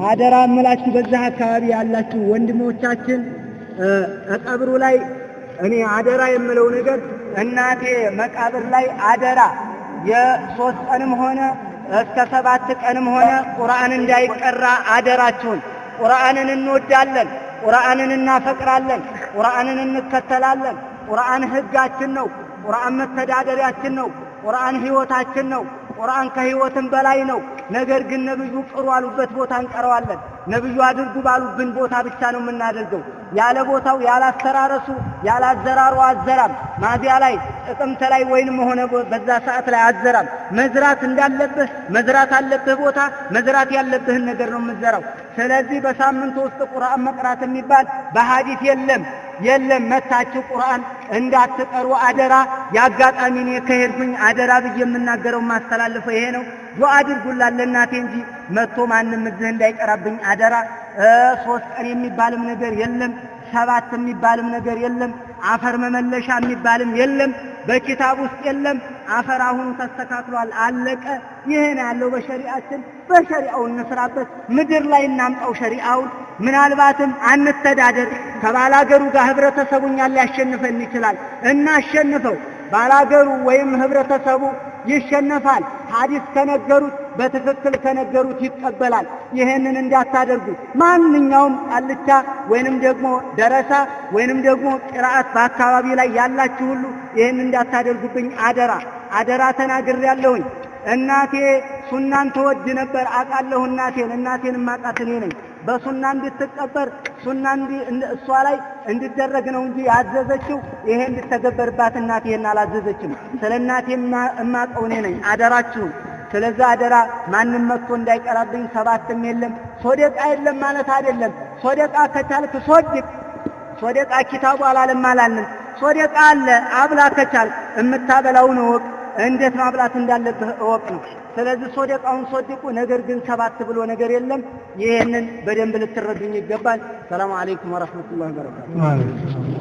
አደራ አምላችሁ በዛ አካባቢ ያላችሁ ወንድሞቻችን ቀብሩ ላይ እኔ አደራ የምለው ነገር እናቴ መቃብር ላይ አደራ የ3 ቀንም ሆነ እስከ 7 ቀንም ሆነ ቁርአን እንዳይቀራ አደራችሁን። ቁርአንን እንወዳለን፣ ቁርአንን እናፈቅራለን፣ ቁርአንን እንከተላለን። ቁርአን ህጋችን ነው፣ ቁርአን መተዳደሪያችን ነው፣ ቁርአን ህይወታችን ነው። ቁርአን ከህይወትም በላይ ነው። ነገር ግን ነብዩ ቅሩ አሉበት ቦታ እንቀረዋለን። ነብዩ አድርጉ ባሉብን ቦታ ብቻ ነው የምናደርገው። ያለ ቦታው ያለ አስተራረሱ ያለ አዘራሩ አዘራም። ማዚያ ላይ ጥቅምት ላይ ወይንም ሆነ በዛ ሰዓት ላይ አዘራም። መዝራት እንዳለብህ መዝራት አለብህ ቦታ መዝራት ያለብህን ነገር ነው የምትዘራው። ስለዚህ በሳምንት ውስጥ ቁርአን መቅራት የሚባል በሐዲስ የለም። መታችሁ ቁርአን እንዳትቀሩ አደራ። ያጋጣሚን ከሄድኩኝ አደራ ብዬ የምናገረው ማስተላልፈው ይሄ ነው። ዱዓ አድርጉላት ለእናቴ እንጂ መጥቶ ማንም እዚህ እንዳይቀራብኝ አደራ። 3 ቀን የሚባልም ነገር የለም፣ 7 የሚባልም ነገር የለም፣ አፈር መመለሻ የሚባልም የለም፣ በኪታብ ውስጥ የለም። አፈር አሁን ተስተካክሏል፣ አለቀ። ይሄን ያለው በሸሪዓችን በሸሪዓው እንስራበት፣ ምድር ላይ እናምጣው ሸሪዓውን። ምናልባትም አንተዳደር ከባላገሩ ጋር ህብረተሰቡኛን ሊያሸንፈን ይችላል። እናሸንፈው። ባላገሩ ወይም ህብረተሰቡ ይሸነፋል። ሐዲስ ከነገሩት በትክክል ከነገሩት ይቀበላል። ይሄንን እንዳታደርጉ። ማንኛውም ቃልቻ ወይንም ደግሞ ደረሳ ወይንም ደግሞ ቅራአት በአካባቢ ላይ ያላችሁ ሁሉ ይሄን እንዳታደርጉብኝ አደራ ተናግሬያለሁኝ። እናቴ ሱናን ተወድ ነበር አቃለሁ። እናቴን ማቃት እኔ ነኝ። በሱና እንድትቀበር ሱና እሷ ላይ እንድደረግ ነው እንጂ ያዘዘችው ይሄ እንድትተገበርባት እናቴን አላዘዘችም። ስለ እናቴ እማቀው እኔ ነኝ። አደራችሁን። ስለዚህ አደራ ማንም መጥቶ እንዳይቀራብኝ። 7ም የለም ሶደቃ የለም ማለት አይደለም። ሶደቃ ከቻልክ ሶደቃ ኪታቡ አላለም። ሶደቃ አለ። አብላ ከቻልክ እምታበላውን ወቅ እንዴት ማብላት እንዳለብህ እወቅ ነው። ስለዚህ ሶደቃውን ሶድቁ። ነገር ግን 7 ብሎ ነገር የለም። ይሄንን በደንብ ልትረዱኝ ይገባል። ሰላም አለይኩም ወራህመቱላሂ ወበረካቱ።